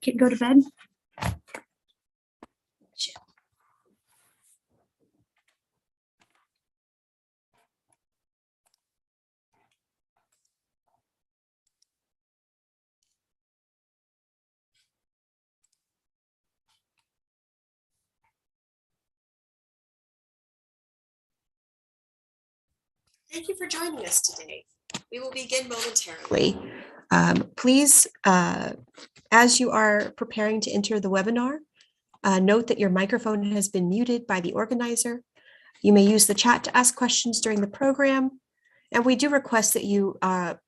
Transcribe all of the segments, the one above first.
Can go to bed? Thank you for joining us today. We will begin momentarily. Please, as you are preparing to enter the webinar, note that your microphone has been muted by the organizer. You may use the chat to ask questions during the program, and we do request that you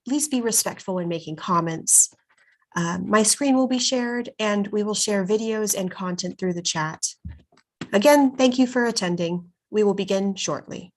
please be respectful when making comments. My screen will be shared, and we will share videos and content through the chat. Again, thank you for attending. We will begin shortly.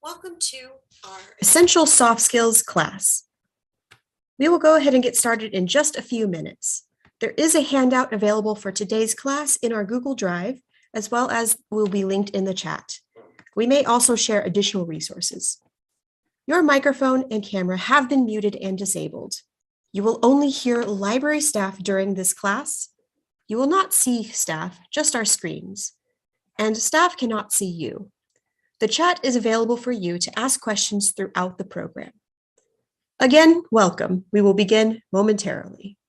Welcome to our Essential Soft Skills class. We will go ahead and get started in just a few minutes. There is a handout available for today's class in our Google Drive, as well as will be linked in the chat. We may also share additional resources. Your microphone and camera have been muted and disabled. You will only hear library staff during this class. You will not see staff, just our screens, and staff cannot see you. The chat is available for you to ask questions throughout the program. Again, welcome. We will begin momentarily.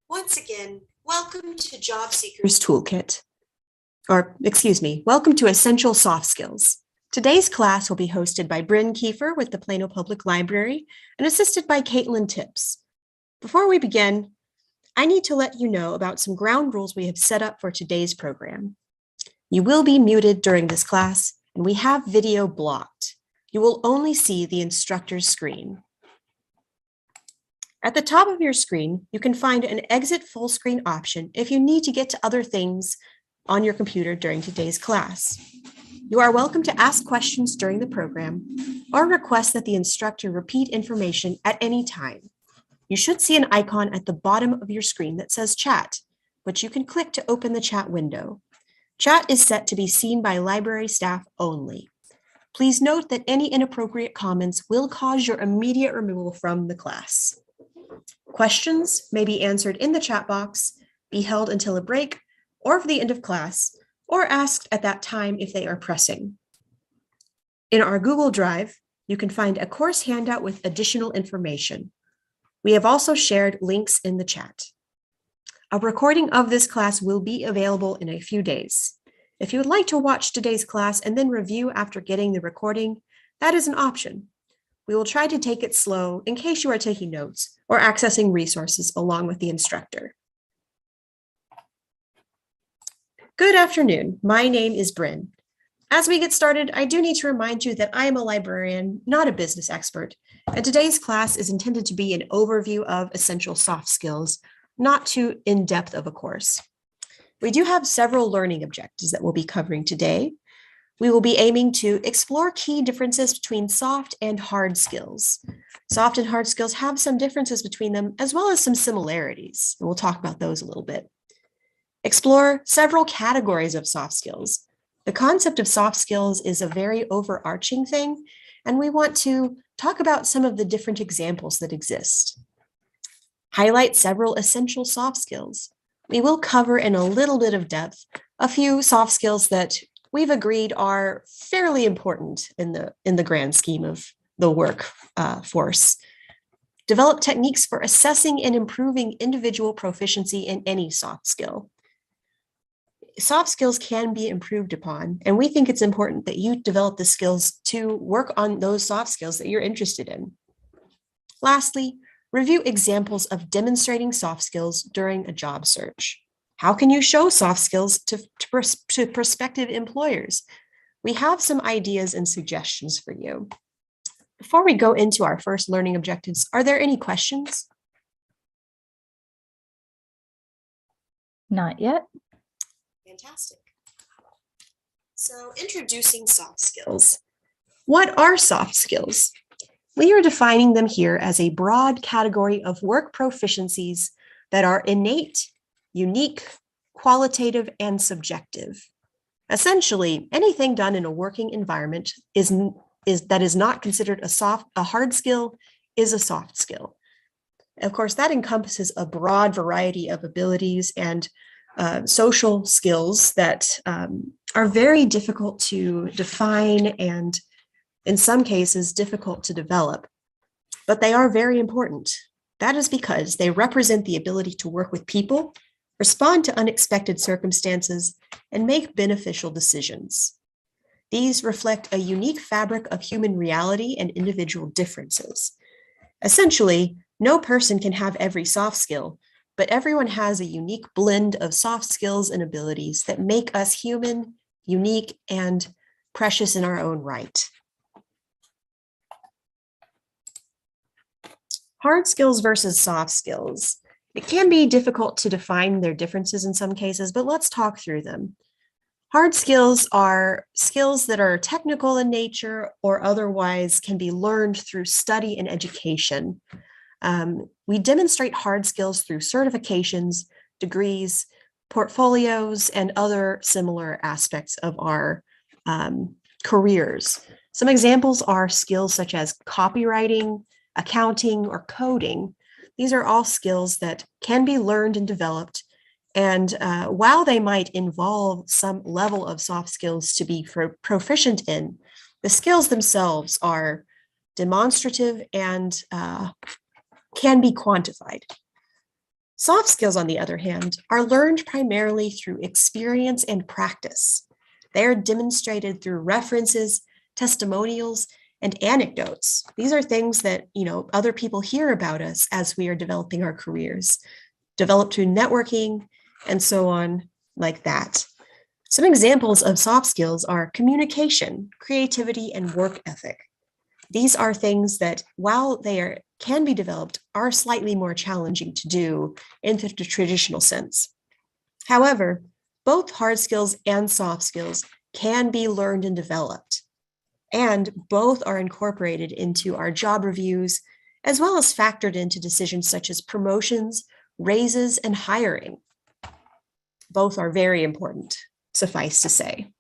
Once again, welcome to Job Seekers Toolkit, welcome to Essential Soft Skills. Today's class will be hosted by Bryn Kiefer with the Plano Public Library and assisted by Caitlin Tips. Before we begin, I need to let you know about some ground rules we have set up for today's program. You will be muted during this class, and we have video blocked. You will only see the instructor's screen. At the top of your screen, you can find an exit full screen option if you need to get to other things on your computer during today's class. You are welcome to ask questions during the program or request that the instructor repeat information at any time. You should see an icon at the bottom of your screen that says chat, which you can click to open the chat window. Chat is set to be seen by library staff only. Please note that any inappropriate comments will cause your immediate removal from the class. Questions may be answered in the chat box, be held until a break, or for the end of class, or asked at that time if they are pressing. In our Google Drive, you can find a course handout with additional information. We have also shared links in the chat. A recording of this class will be available in a few days. If you would like to watch today's class and then review after getting the recording, that is an option. We will try to take it slow in case you are taking notes or accessing resources along with the instructor. Good afternoon. My name is Bryn. As we get started, I do need to remind you that I am a librarian, not a business expert, and today's class is intended to be an overview of essential soft skills, not too in-depth of a course. We do have several learning objectives that we'll be covering today. We will be aiming to explore key differences between soft and hard skills. Soft and hard skills have some differences between them, as well as some similarities, and we'll talk about those a little bit. Explore several categories of soft skills. The concept of soft skills is a very overarching thing, and we want to talk about some of the different examples that exist. Highlight several essential soft skills. We will cover in a little bit of depth a few soft skills that we've agreed are fairly important in the grand scheme of the workforce. Develop techniques for assessing and improving individual proficiency in any soft skill. Soft skills can be improved upon, and we think it's important that you develop the skills to work on those soft skills that you're interested in. Lastly, review examples of demonstrating soft skills during a job search. How can you show soft skills to prospective employers? We have some ideas and suggestions for you. Before we go into our first learning objectives, are there any questions? Not yet. Fantastic. So, introducing soft skills. What are soft skills? We are defining them here as a broad category of work proficiencies that are innate, unique, qualitative, and subjective. Essentially, anything done in a working environment that is not considered a hard skill is a soft skill. Of course, that encompasses a broad variety of abilities and social skills that are very difficult to define and in some cases difficult to develop, but they are very important. That is because they represent the ability to work with people, respond to unexpected circumstances, and make beneficial decisions. These reflect a unique fabric of human reality and individual differences. Essentially, no person can have every soft skill, but everyone has a unique blend of soft skills and abilities that make us human, unique, and precious in our own right. Hard skills versus soft skills. It can be difficult to define their differences in some cases, but let's talk through them. Hard skills are skills that are technical in nature or otherwise can be learned through study and education. We demonstrate hard skills through certifications, degrees, portfolios, and other similar aspects of our careers. Some examples are skills such as copywriting, accounting, or coding. These are all skills that can be learned and developed. And while they might involve some level of soft skills to be proficient in, the skills themselves are demonstrative and can be quantified. Soft skills, on the other hand, are learned primarily through experience and practice. They are demonstrated through references, testimonials, and anecdotes. These are things that, other people hear about us as we are developing our careers, developed through networking, and so on like that. Some examples of soft skills are communication, creativity, and work ethic. These are things that, while they can be developed, are slightly more challenging to do in the traditional sense. However, both hard skills and soft skills can be learned and developed, and both are incorporated into our job reviews, as well as factored into decisions such as promotions, raises, and hiring. Both are very important, suffice to say.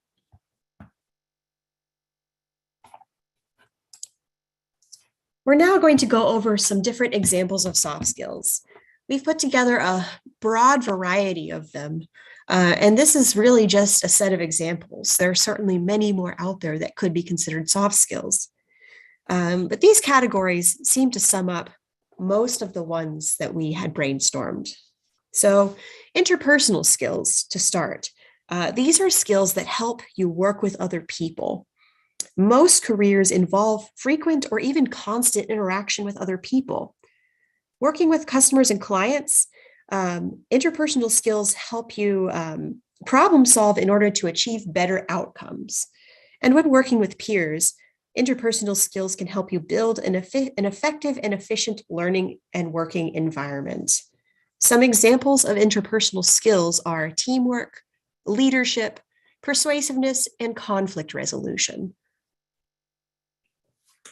We're now going to go over some different examples of soft skills. We've put together a broad variety of them, and this is really just a set of examples. There are certainly many more out there that could be considered soft skills. But these categories seem to sum up most of the ones that we had brainstormed. So, interpersonal skills to start. These are skills that help you work with other people. Most careers involve frequent or even constant interaction with other people. Working with customers and clients, interpersonal skills help you problem solve in order to achieve better outcomes. And when working with peers, interpersonal skills can help you build an effective and efficient learning and working environment. Some examples of interpersonal skills are teamwork, leadership, persuasiveness, and conflict resolution.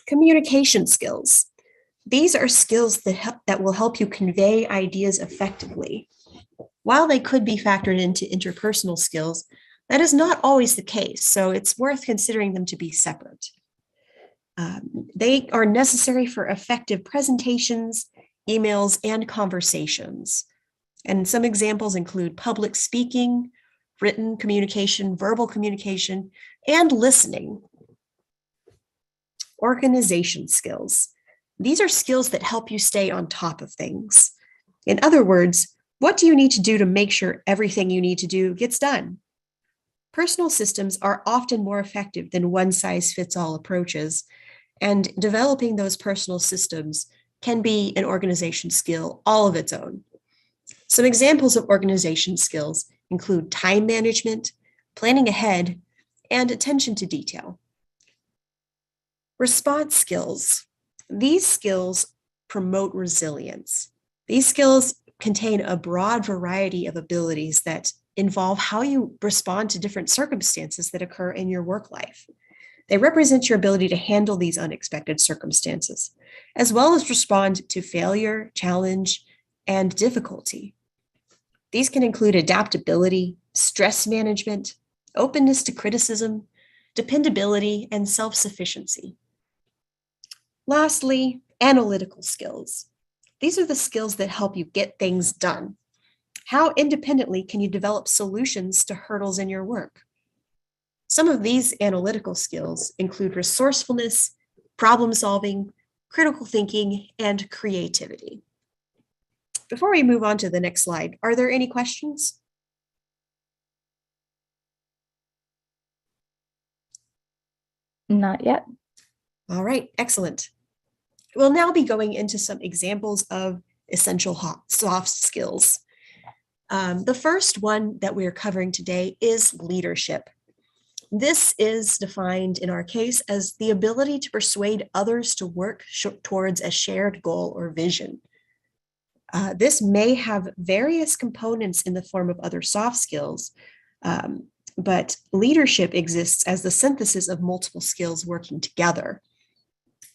Communication skills. These are skills that will help you convey ideas effectively. While they could be factored into interpersonal skills, that is not always the case, so it's worth considering them to be separate. They are necessary for effective presentations, emails, and conversations. And some examples include public speaking, written communication, verbal communication, and listening. Organization skills. These are skills that help you stay on top of things. In other words, what do you need to do to make sure everything you need to do gets done? Personal systems are often more effective than one-size-fits-all approaches, and developing those personal systems can be an organization skill all of its own. Some examples of organization skills include time management, planning ahead, and attention to detail. Response skills. These skills promote resilience. These skills contain a broad variety of abilities that involve how you respond to different circumstances that occur in your work life. They represent your ability to handle these unexpected circumstances, as well as respond to failure, challenge, and difficulty. These can include adaptability, stress management, openness to criticism, dependability, and self-sufficiency. Lastly, analytical skills. These are the skills that help you get things done. How independently can you develop solutions to hurdles in your work? Some of these analytical skills include resourcefulness, problem solving, critical thinking, and creativity. Before we move on to the next slide, are there any questions? Not yet. All right, excellent. We'll now be going into some examples of essential soft skills. The first one that we're covering today is leadership. This is defined in our case as the ability to persuade others to work towards a shared goal or vision. This may have various components in the form of other soft skills, but leadership exists as the synthesis of multiple skills working together.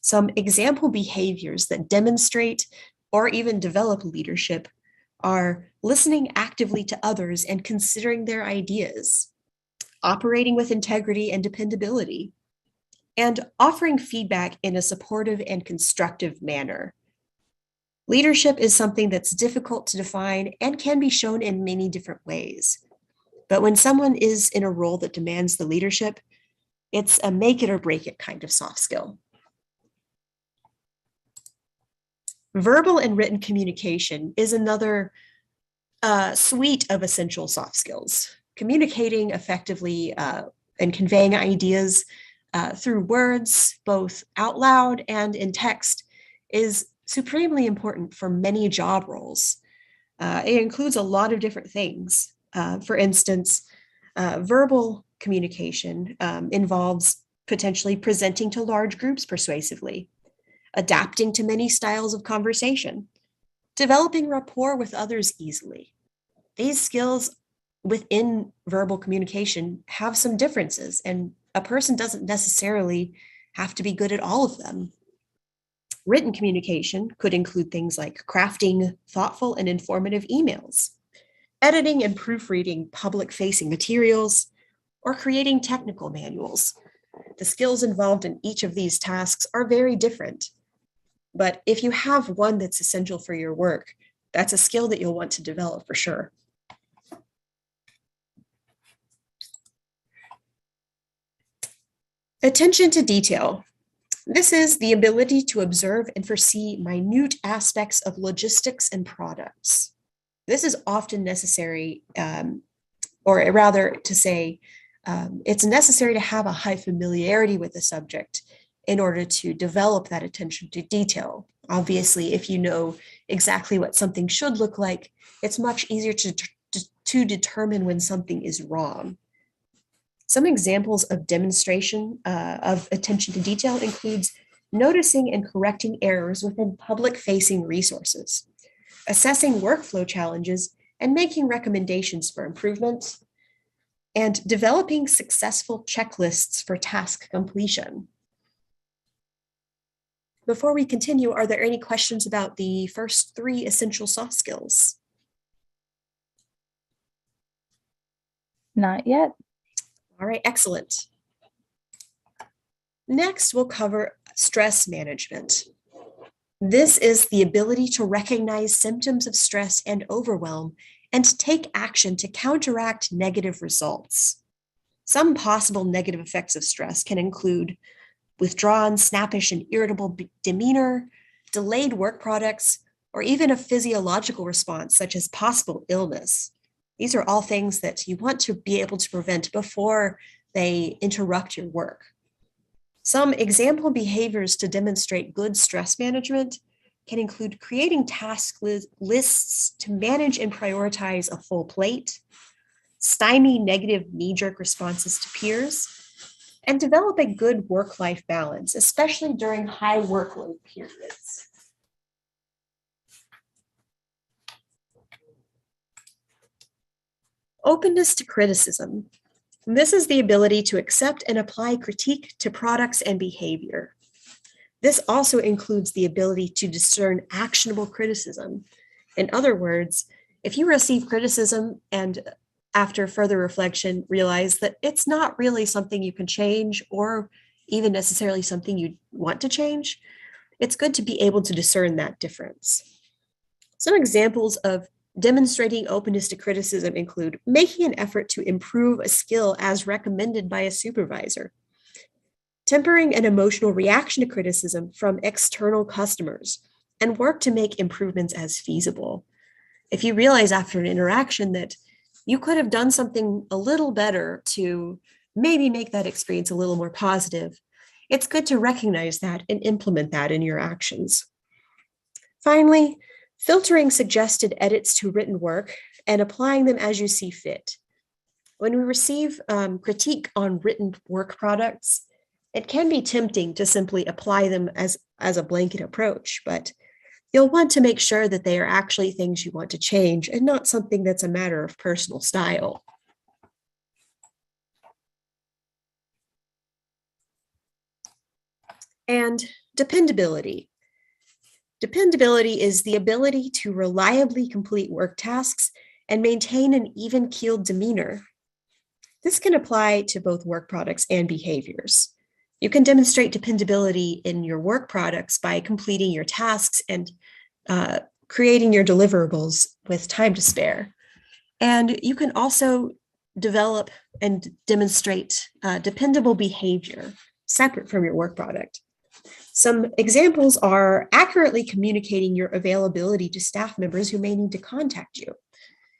Some example behaviors that demonstrate or even develop leadership are listening actively to others and considering their ideas, operating with integrity and dependability, and offering feedback in a supportive and constructive manner. Leadership is something that's difficult to define and can be shown in many different ways. But when someone is in a role that demands the leadership, it's a make it or break it kind of soft skill. Verbal and written communication is another suite of essential soft skills. Communicating effectively and conveying ideas through words, both out loud and in text, is supremely important for many job roles. It includes a lot of different things. For instance, verbal communication involves potentially presenting to large groups persuasively, adapting to many styles of conversation, developing rapport with others easily. These skills within verbal communication have some differences, and a person doesn't necessarily have to be good at all of them. Written communication could include things like crafting thoughtful and informative emails, editing and proofreading public-facing materials, or creating technical manuals. The skills involved in each of these tasks are very different. But if you have one that's essential for your work, that's a skill that you'll want to develop for sure. Attention to detail. This is the ability to observe and foresee minute aspects of logistics and products. This is often necessary, or rather to say, it's necessary to have a high familiarity with the subject in order to develop that attention to detail. Obviously, if you know exactly what something should look like, it's much easier to determine when something is wrong. Some examples of demonstration of attention to detail includes noticing and correcting errors within public-facing resources, assessing workflow challenges and making recommendations for improvement, and developing successful checklists for task completion. Before we continue, are there any questions about the first three essential soft skills? Not yet. All right, excellent. Next, we'll cover stress management. This is the ability to recognize symptoms of stress and overwhelm and take action to counteract negative results. Some possible negative effects of stress can include withdrawn, snappish, and irritable demeanor, delayed work products, or even a physiological response such as possible illness. These are all things that you want to be able to prevent before they interrupt your work. Some example behaviors to demonstrate good stress management can include creating task lists to manage and prioritize a full plate, stymie negative knee-jerk responses to peers, and develop a good work-life balance, especially during high workload periods. Openness to criticism. This is the ability to accept and apply critique to products and behavior. This also includes the ability to discern actionable criticism. In other words, if you receive criticism and after further reflection, realize that it's not really something you can change or even necessarily something you want to change, it's good to be able to discern that difference. Some examples of demonstrating openness to criticism include making an effort to improve a skill as recommended by a supervisor, tempering an emotional reaction to criticism from external customers, and work to make improvements as feasible. If you realize after an interaction that you could have done something a little better to maybe make that experience a little more positive, it's good to recognize that and implement that in your actions. Finally, filtering suggested edits to written work and applying them as you see fit. When we receive critique on written work products, it can be tempting to simply apply them as a blanket approach, but you'll want to make sure that they are actually things you want to change and not something that's a matter of personal style. And dependability. Dependability is the ability to reliably complete work tasks and maintain an even-keeled demeanor. This can apply to both work products and behaviors. You can demonstrate dependability in your work products by completing your tasks and creating your deliverables with time to spare. And you can also develop and demonstrate dependable behavior separate from your work product. Some examples are accurately communicating your availability to staff members who may need to contact you.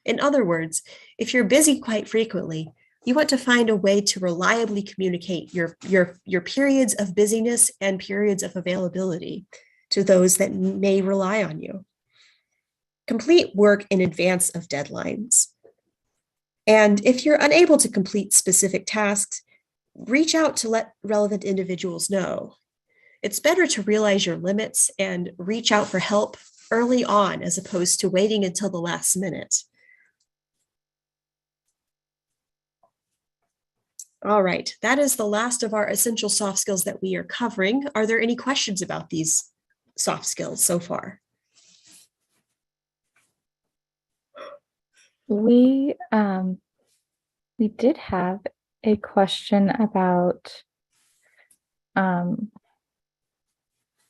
In other words, if you're busy quite frequently, you want to find a way to reliably communicate your periods of busyness and periods of availability to those that may rely on you. Complete work in advance of deadlines. And if you're unable to complete specific tasks, reach out to let relevant individuals know. It's better to realize your limits and reach out for help early on as opposed to waiting until the last minute. All right, that is the last of our essential soft skills that we are covering. Are there any questions about these soft skills so far? We did have a question about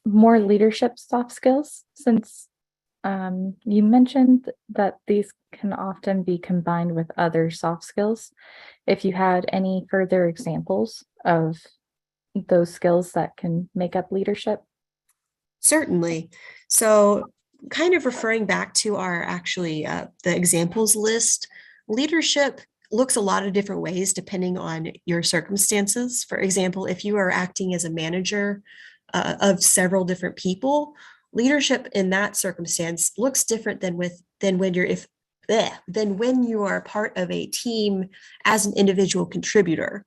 more leadership soft skills, since you mentioned that these can often be combined with other soft skills. If you had any further examples of those skills that can make up leadership? Certainly. So kind of referring back to our the examples list, leadership looks a lot of different ways depending on your circumstances. For example, if you are acting as a manager of several different people, leadership in that circumstance looks different than when you are part of a team as an individual contributor.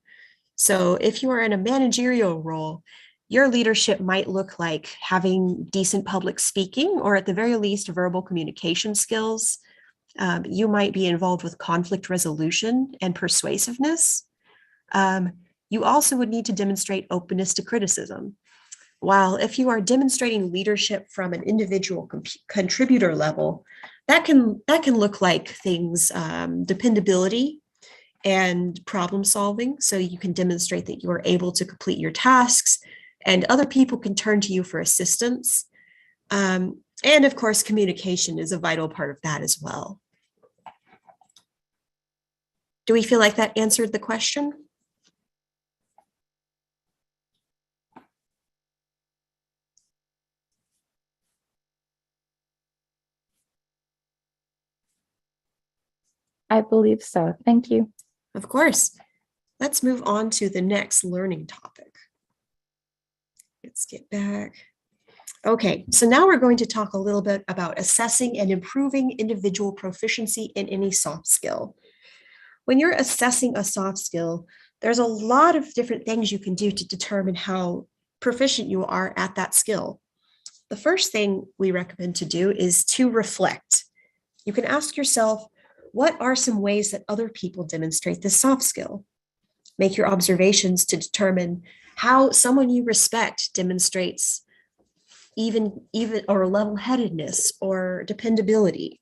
So if you are in a managerial role, your leadership might look like having decent public speaking, or at the very least, verbal communication skills. You might be involved with conflict resolution and persuasiveness. You also would need to demonstrate openness to criticism. While if you are demonstrating leadership from an individual contributor level, that can look like things, dependability and problem solving, so you can demonstrate that you are able to complete your tasks and other people can turn to you for assistance. And of course, communication is a vital part of that as well. Do we feel like that answered the question? I believe so. Thank you. Of course. Let's move on to the next learning topic. Let's get back. Okay, so now we're going to talk a little bit about assessing and improving individual proficiency in any soft skill. When you're assessing a soft skill, there's a lot of different things you can do to determine how proficient you are at that skill. The first thing we recommend to do is to reflect. You can ask yourself, what are some ways that other people demonstrate this soft skill? Make your observations to determine how someone you respect demonstrates even or level-headedness or dependability.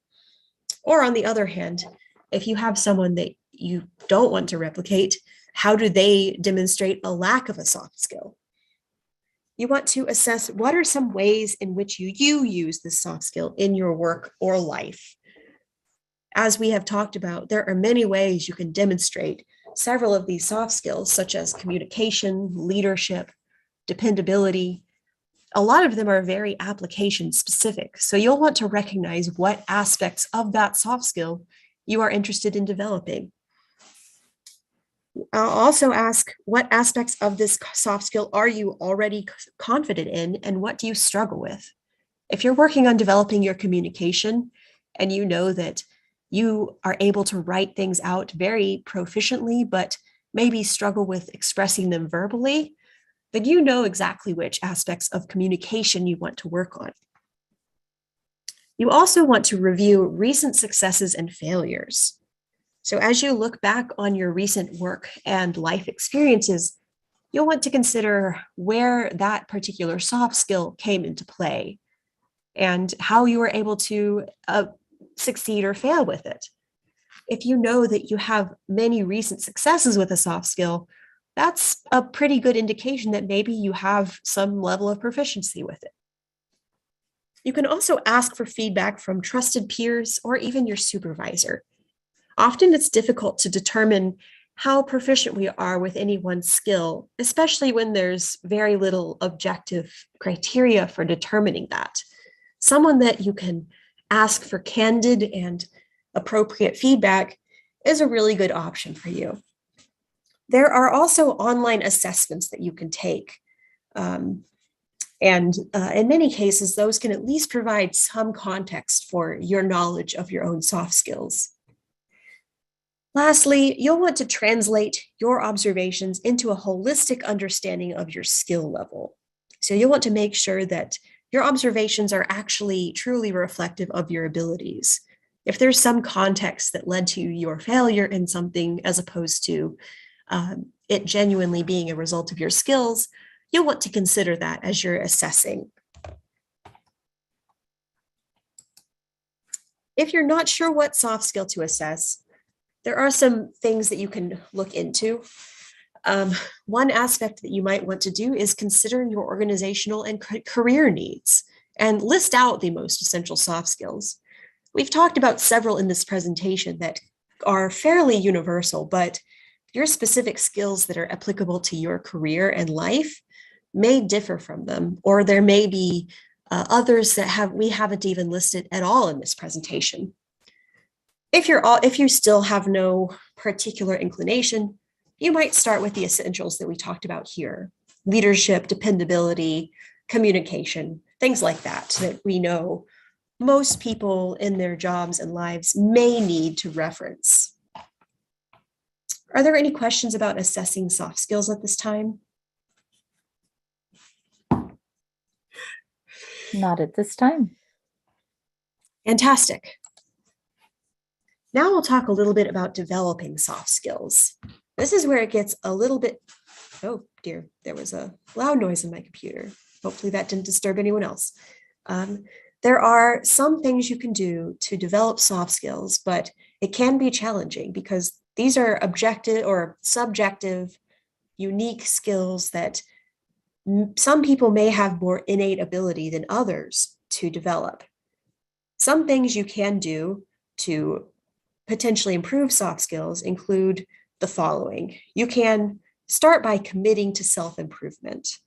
Or on the other hand, if you have someone that you don't want to replicate, how do they demonstrate a lack of a soft skill? You want to assess what are some ways in which you use this soft skill in your work or life. As we have talked about, there are many ways you can demonstrate several of these soft skills, such as communication, leadership, dependability. A lot of them are very application specific. So you'll want to recognize what aspects of that soft skill you are interested in developing. I'll also ask, what aspects of this soft skill are you already confident in, and what do you struggle with? If you're working on developing your communication and you know that you are able to write things out very proficiently, but maybe struggle with expressing them verbally, then you know exactly which aspects of communication you want to work on. You also want to review recent successes and failures. So as you look back on your recent work and life experiences, you'll want to consider where that particular soft skill came into play and how you were able to succeed or fail with it. If you know that you have many recent successes with a soft skill, that's a pretty good indication that maybe you have some level of proficiency with it. You can also ask for feedback from trusted peers or even your supervisor. Often it's difficult to determine how proficient we are with any one skill, especially when there's very little objective criteria for determining that. Someone that you can ask for candid and appropriate feedback is a really good option for you. There are also online assessments that you can take. And in many cases, those can at least provide some context for your knowledge of your own soft skills. Lastly, you'll want to translate your observations into a holistic understanding of your skill level. So you'll want to make sure that your observations are actually truly reflective of your abilities. If there's some context that led to your failure in something as opposed to it genuinely being a result of your skills, you'll want to consider that as you're assessing. If you're not sure what soft skill to assess, there are some things that you can look into. One aspect that you might want to do is consider your organizational and career needs and list out the most essential soft skills. We've talked about several in this presentation that are fairly universal, but your specific skills that are applicable to your career and life may differ from them, or there may be others that we haven't even listed at all in this presentation. If you still have no particular inclination, you might start with the essentials that we talked about here: leadership, dependability, communication, things like that we know most people in their jobs and lives may need to reference. Are there any questions about assessing soft skills at this time? Not at this time. Fantastic. Now we'll talk a little bit about developing soft skills. This is where it gets a little bit, oh dear, there was a loud noise in my computer. Hopefully that didn't disturb anyone else. There are some things you can do to develop soft skills, but it can be challenging because These are objective or subjective, unique skills that some people may have more innate ability than others to develop. Some things you can do to potentially improve soft skills include the following. You can start by committing to self-improvement.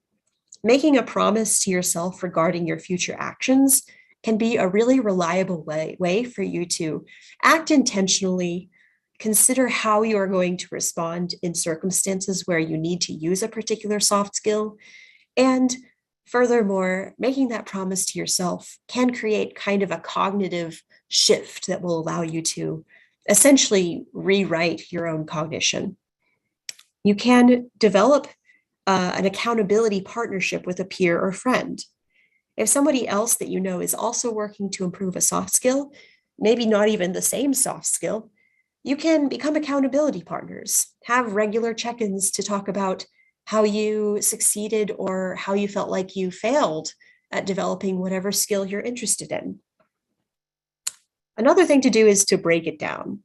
Making a promise to yourself regarding your future actions can be a really reliable way for you to act intentionally, consider how you are going to respond in circumstances where you need to use a particular soft skill, and furthermore, making that promise to yourself can create kind of a cognitive shift that will allow you to essentially rewrite your own cognition. You can develop an accountability partnership with a peer or friend. If somebody else that you know is also working to improve a soft skill, maybe not even the same soft skill, you can become accountability partners, have regular check-ins to talk about how you succeeded or how you felt like you failed at developing whatever skill you're interested in. Another thing to do is to break it down.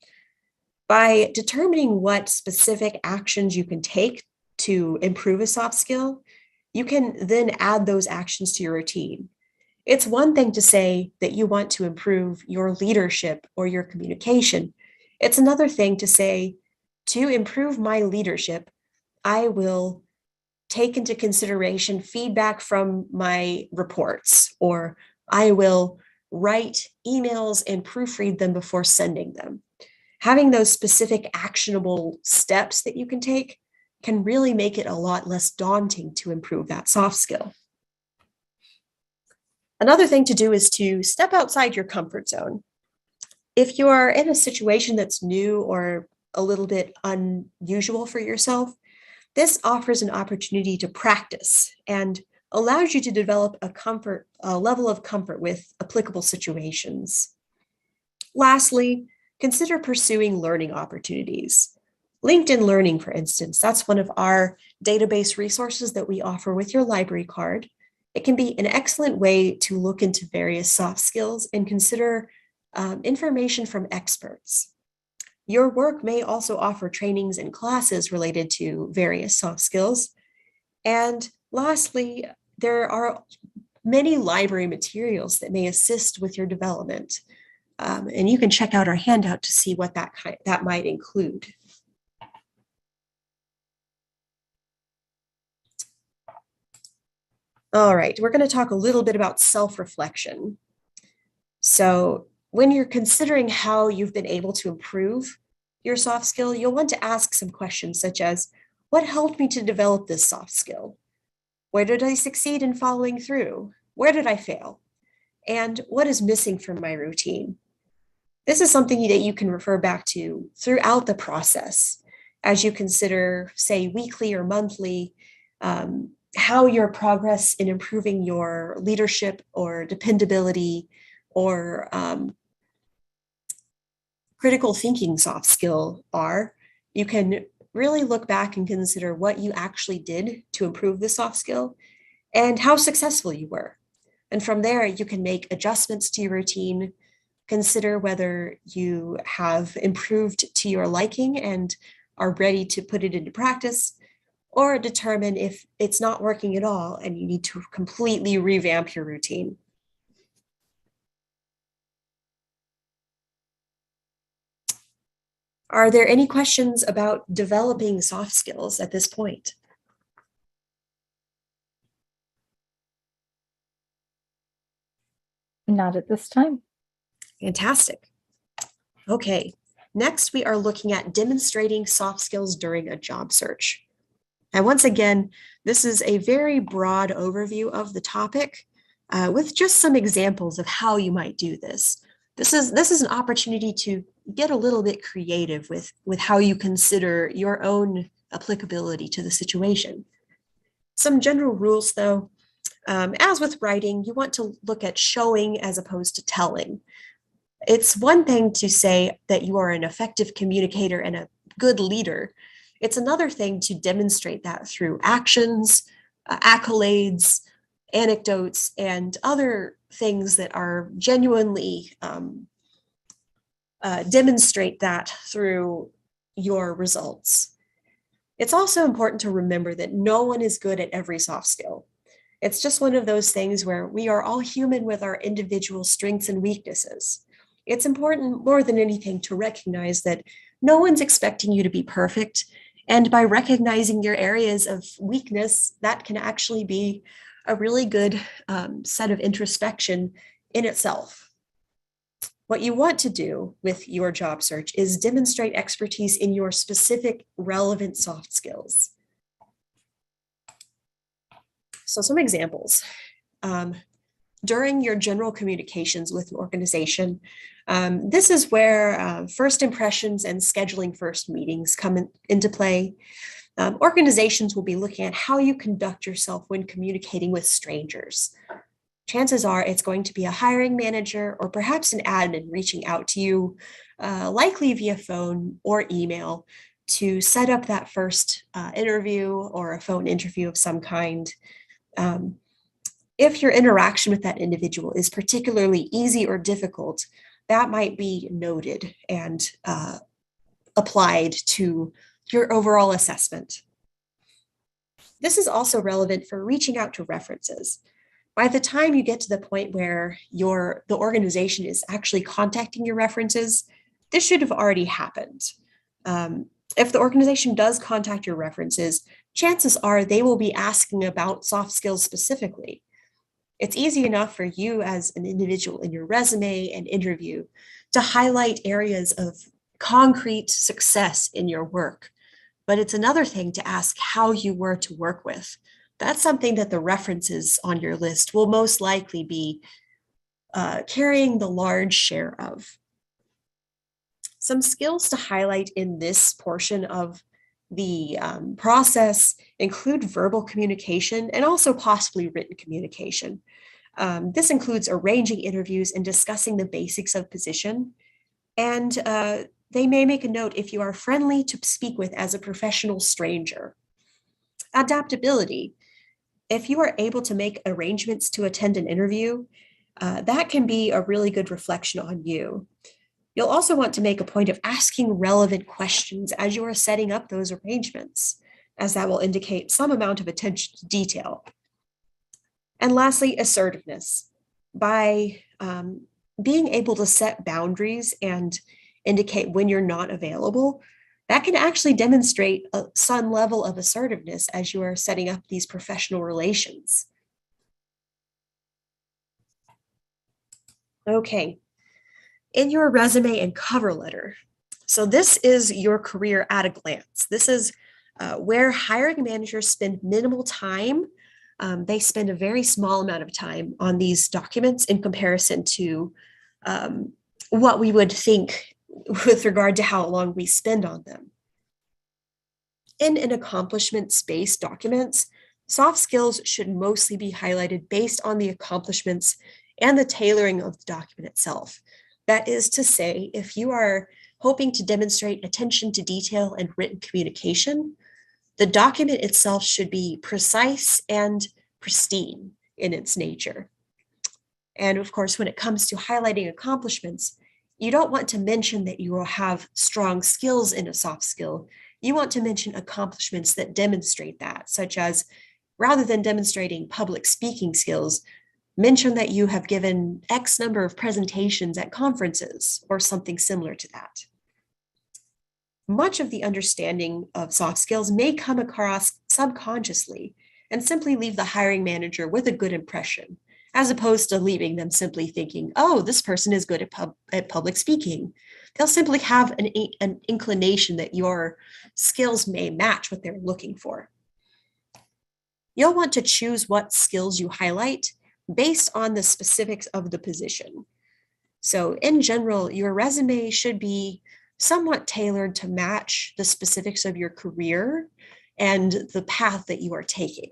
By determining what specific actions you can take to improve a soft skill, you can then add those actions to your routine. It's one thing to say that you want to improve your leadership or your communication. It's another thing to say, to improve my leadership, I will take into consideration feedback from my reports, or I will write emails and proofread them before sending them. Having those specific actionable steps that you can take can really make it a lot less daunting to improve that soft skill. Another thing to do is to step outside your comfort zone. If you are in a situation that's new or a little bit unusual for yourself, this offers an opportunity to practice and allows you to develop a level of comfort with applicable situations. Lastly, consider pursuing learning opportunities. LinkedIn Learning, for instance, that's one of our database resources that we offer with your library card. It can be an excellent way to look into various soft skills and consider information from experts. Your work may also offer trainings and classes related to various soft skills. And lastly, there are many library materials that may assist with your development. And you can check out our handout to see what that might include. All right, we're going to talk a little bit about self-reflection. So when you're considering how you've been able to improve your soft skill, you'll want to ask some questions such as, what helped me to develop this soft skill? Where did I succeed in following through? Where did I fail? And what is missing from my routine? This is something that you can refer back to throughout the process as you consider, say, weekly or monthly, how your progress in improving your leadership or dependability or critical thinking soft skill are. You can really look back and consider what you actually did to improve the soft skill and how successful you were. And from there, you can make adjustments to your routine, consider whether you have improved to your liking and are ready to put it into practice, or determine if it's not working at all and you need to completely revamp your routine. Are there any questions about developing soft skills at this point? Not at this time. Fantastic. Okay, next we are looking at demonstrating soft skills during a job search. And once again, this is a very broad overview of the topic with just some examples of how you might do this. This is an opportunity to get a little bit creative with how you consider your own applicability to the situation. Some general rules, though, as with writing, you want to look at showing as opposed to telling. It's one thing to say that you are an effective communicator and a good leader. It's another thing to demonstrate that through actions, accolades, anecdotes, and other things that are genuinely demonstrate that through your results. It's also important to remember that no one is good at every soft skill. It's just one of those things where we are all human with our individual strengths and weaknesses. It's important more than anything to recognize that no one's expecting you to be perfect. And by recognizing your areas of weakness, that can actually be a really good set of introspection in itself. What you want to do with your job search is demonstrate expertise in your specific relevant soft skills. So some examples. During your general communications with an organization, this is where first impressions and scheduling first meetings come into play. Organizations will be looking at how you conduct yourself when communicating with strangers. Chances are it's going to be a hiring manager or perhaps an admin reaching out to you, likely via phone or email, to set up that first interview or a phone interview of some kind. If your interaction with that individual is particularly easy or difficult, that might be noted and applied to your overall assessment. This is also relevant for reaching out to references. By the time you get to the point where the organization is actually contacting your references, this should have already happened. If the organization does contact your references, chances are they will be asking about soft skills specifically. It's easy enough for you as an individual in your resume and interview to highlight areas of concrete success in your work, but it's another thing to ask how you were to work with. That's something that the references on your list will most likely be carrying the large share of. Some skills to highlight in this portion of the process include verbal communication and also possibly written communication. This includes arranging interviews and discussing the basics of position. And they may make a note if you are friendly to speak with as a professional stranger. Adaptability. If you are able to make arrangements to attend an interview, that can be a really good reflection on you. You'll also want to make a point of asking relevant questions as you are setting up those arrangements, as that will indicate some amount of attention to detail. And lastly, assertiveness. By being able to set boundaries and indicate when you're not available, that can actually demonstrate some level of assertiveness as you are setting up these professional relations. Okay, in your resume and cover letter. So this is your career at a glance. This is where hiring managers spend minimal time. They spend a very small amount of time on these documents in comparison to what we would think with regard to how long we spend on them. In an accomplishments-based documents, soft skills should mostly be highlighted based on the accomplishments and the tailoring of the document itself. That is to say, if you are hoping to demonstrate attention to detail and written communication, the document itself should be precise and pristine in its nature. And of course, when it comes to highlighting accomplishments, you don't want to mention that you will have strong skills in a soft skill. You want to mention accomplishments that demonstrate that, such as rather than demonstrating public speaking skills, mention that you have given X number of presentations at conferences or something similar to that. Much of the understanding of soft skills may come across subconsciously and simply leave the hiring manager with a good impression, as opposed to leaving them simply thinking, oh, this person is good at public speaking. They'll simply have an inclination that your skills may match what they're looking for. You'll want to choose what skills you highlight based on the specifics of the position. So in general, your resume should be somewhat tailored to match the specifics of your career and the path that you are taking.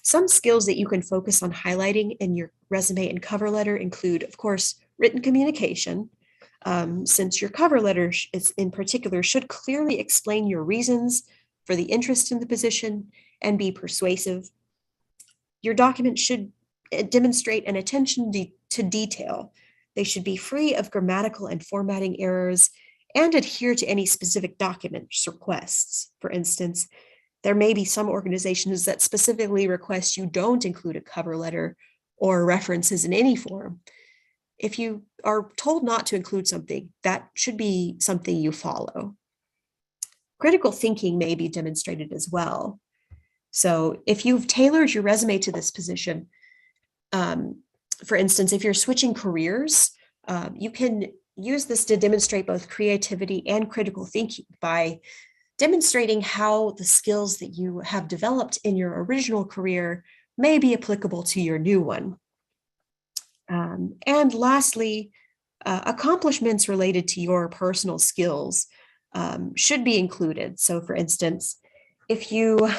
Some skills that you can focus on highlighting in your resume and cover letter include, of course, written communication, since your cover letter in particular should clearly explain your reasons for the interest in the position and be persuasive. Your document should demonstrate an attention to detail. They should be free of grammatical and formatting errors, and adhere to any specific documents requests. For instance, there may be some organizations that specifically request you don't include a cover letter or references in any form. If you are told not to include something, that should be something you follow. Critical thinking may be demonstrated as well. So if you've tailored your resume to this position, for instance, if you're switching careers, you can use this to demonstrate both creativity and critical thinking by demonstrating how the skills that you have developed in your original career may be applicable to your new one. And lastly, accomplishments related to your personal skills should be included. So for instance, if you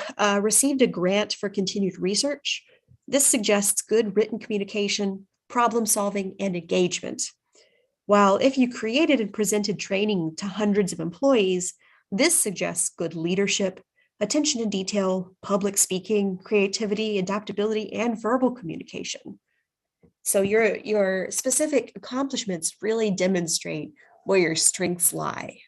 received a grant for continued research, this suggests good written communication, problem solving, and engagement. While if you created and presented training to hundreds of employees, this suggests good leadership, attention to detail, public speaking, creativity, adaptability, and verbal communication. So your specific accomplishments really demonstrate where your strengths lie.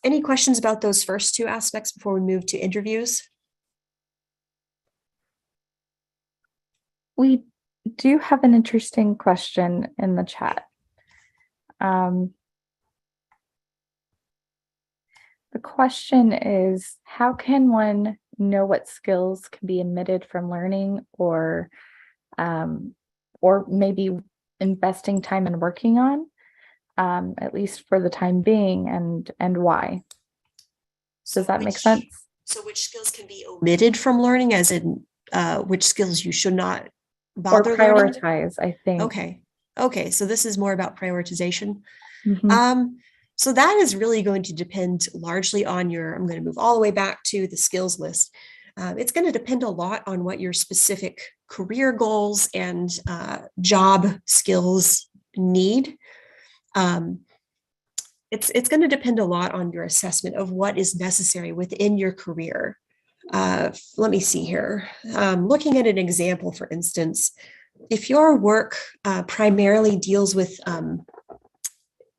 Any questions about those first two aspects before we move to interviews? We do have an interesting question in the chat. The question is, how can one know what skills can be omitted from learning or maybe investing time in working on, at least for the time being, and why? Does that make sense? So which skills can be omitted from learning, as in which skills you should not bother or prioritize, learning? I think. Okay, so this is more about prioritization. Mhm. So that is really going to depend largely on I'm going to move all the way back to the skills list. It's going to depend a lot on what your specific career goals and job skills need. It's going to depend a lot on your assessment of what is necessary within your career. Let me see here. Looking at an example, for instance, if your work primarily deals with,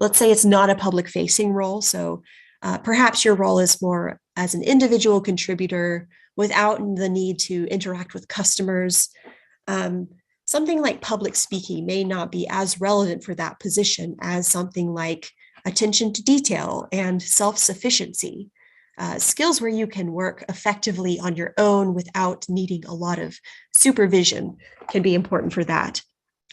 let's say it's not a public facing role. So perhaps your role is more as an individual contributor without the need to interact with customers. Something like public speaking may not be as relevant for that position as something like attention to detail and self-sufficiency. Skills where you can work effectively on your own without needing a lot of supervision can be important for that.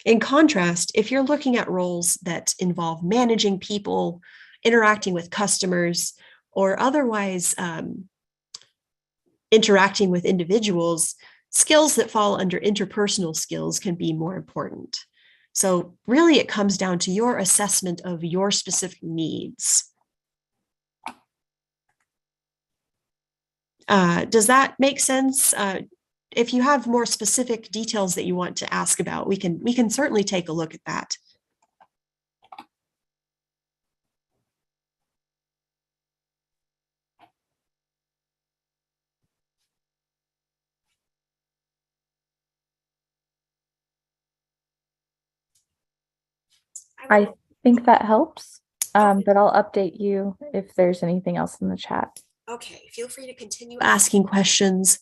In contrast, if you're looking at roles that involve managing people, interacting with customers, or otherwise interacting with individuals, skills that fall under interpersonal skills can be more important. So really, it comes down to your assessment of your specific needs. Does that make sense? If you have more specific details that you want to ask about, we can certainly take a look at that. I think that helps, but I'll update you if there's anything else in the chat. Okay, feel free to continue asking questions.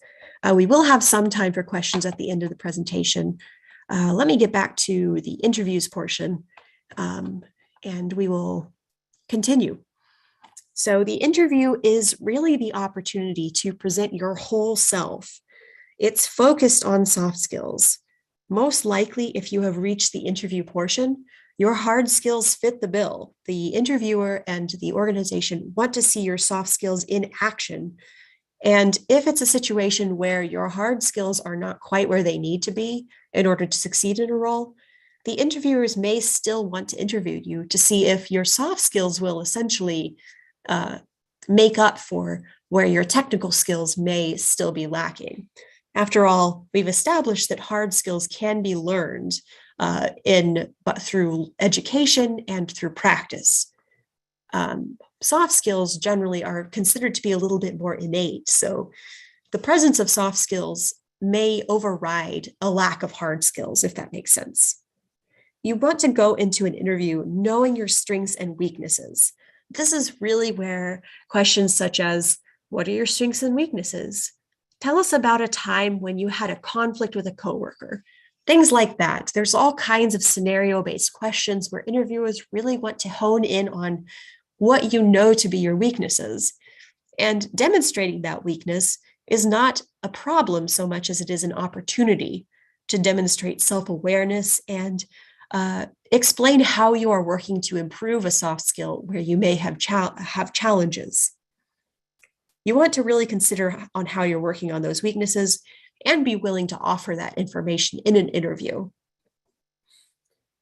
We will have some time for questions at the end of the presentation. Let me get back to the interviews portion, and we will continue. So the interview is really the opportunity to present your whole self. It's focused on soft skills. Most likely, if you have reached the interview portion, your hard skills fit the bill. The interviewer and the organization want to see your soft skills in action. And if it's a situation where your hard skills are not quite where they need to be in order to succeed in a role, the interviewers may still want to interview you to see if your soft skills will essentially make up for where your technical skills may still be lacking. After all, we've established that hard skills can be learned but through education and through practice. Soft skills generally are considered to be a little bit more innate. So the presence of soft skills may override a lack of hard skills, if that makes sense. You want to go into an interview knowing your strengths and weaknesses. This is really where questions such as, what are your strengths and weaknesses? Tell us about a time when you had a conflict with a coworker. Things like that. There's all kinds of scenario-based questions where interviewers really want to hone in on what you know to be your weaknesses. And demonstrating that weakness is not a problem so much as it is an opportunity to demonstrate self-awareness and explain how you are working to improve a soft skill where you may have challenges. You want to really consider on how you're working on those weaknesses and be willing to offer that information in an interview.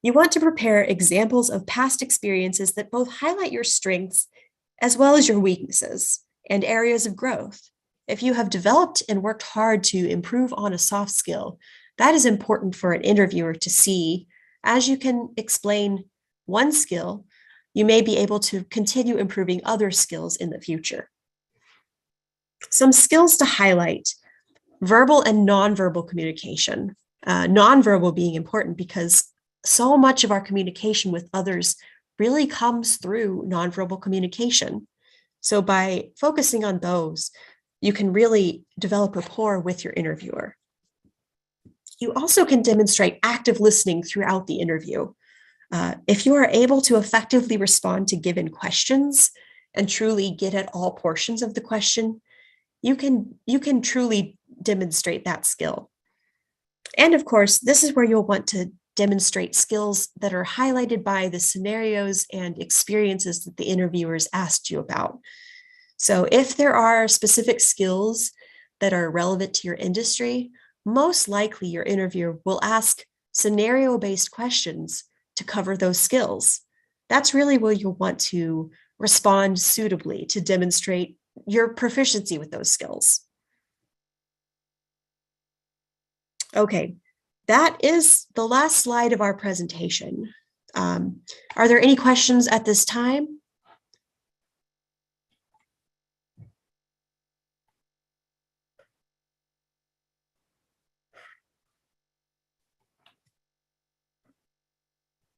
You want to prepare examples of past experiences that both highlight your strengths as well as your weaknesses and areas of growth. If you have developed and worked hard to improve on a soft skill, that is important for an interviewer to see. As you can explain one skill, you may be able to continue improving other skills in the future. Some skills to highlight: verbal and nonverbal communication. Nonverbal being important because so much of our communication with others really comes through nonverbal communication. So by focusing on those, you can really develop rapport with your interviewer. You also can demonstrate active listening throughout the interview. If you are able to effectively respond to given questions and truly get at all portions of the question, you can truly demonstrate that skill. And of course, this is where you'll want to demonstrate skills that are highlighted by the scenarios and experiences that the interviewers asked you about. So if there are specific skills that are relevant to your industry, most likely your interviewer will ask scenario-based questions to cover those skills. That's really where you'll want to respond suitably to demonstrate your proficiency with those skills. Okay, that is the last slide of our presentation. Are there any questions at this time?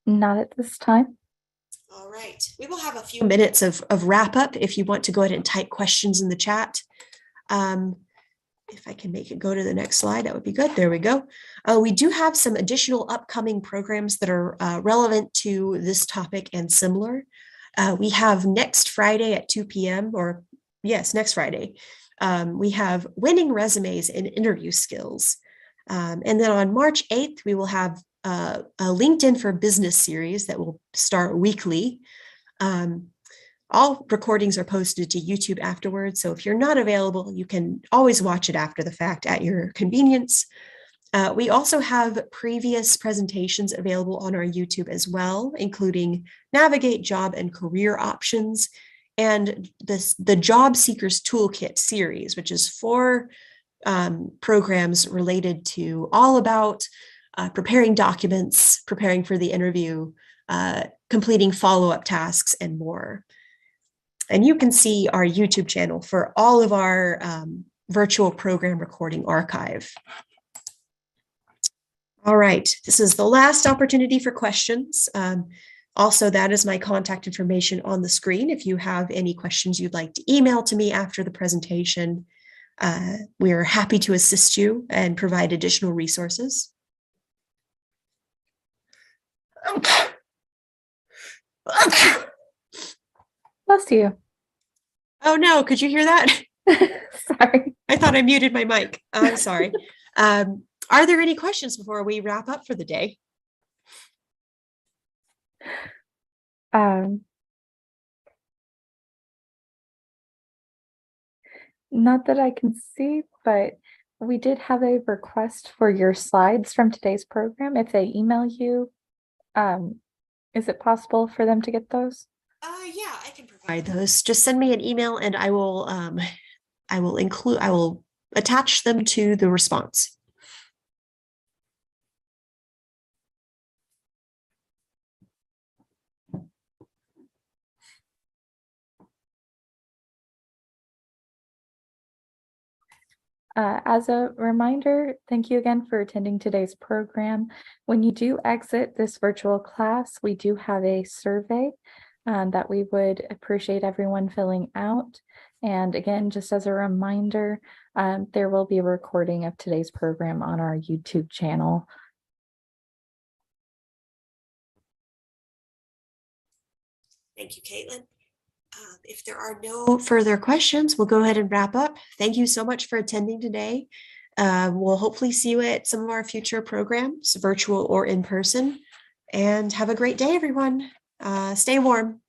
Not at this time. All right, we will have a few minutes of wrap up if you want to go ahead and type questions in the chat. If I can make it go to the next slide, that would be good. There we go. We do have some additional upcoming programs that are relevant to this topic and similar. We have next Friday at 2 p.m. or yes, next Friday. We have winning resumes and interview skills. And then on March 8th, we will have a LinkedIn for Business series that will start weekly. All recordings are posted to YouTube afterwards, so if you're not available, you can always watch it after the fact at your convenience. We also have previous presentations available on our YouTube as well, including Navigate Job and Career Options and the Job Seekers Toolkit series, which is 4 programs related to all about preparing documents, preparing for the interview, completing follow-up tasks, and more. And you can see our YouTube channel for all of our virtual program recording archive. All right, this is the last opportunity for questions. Also, that is my contact information on the screen. If you have any questions you'd like to email to me after the presentation, we are happy to assist you and provide additional resources. Bless you. Oh no, could you hear that? Sorry. I thought I muted my mic. I'm sorry. Are there any questions before we wrap up for the day? Not that I can see, but we did have a request for your slides from today's program. If they email you, is it possible for them to get those? Yeah, I can provide those. Just send me an email and I will attach them to the response. As a reminder, thank you again for attending today's program. When you do exit this virtual class, we do have a survey that we would appreciate everyone filling out. And again, just as a reminder, there will be a recording of today's program on our YouTube channel. Thank you, Caitlin. If there are no further questions, we'll go ahead and wrap up. Thank you so much for attending today. We'll hopefully see you at some of our future programs, virtual or in person. And have a great day, everyone. Stay warm.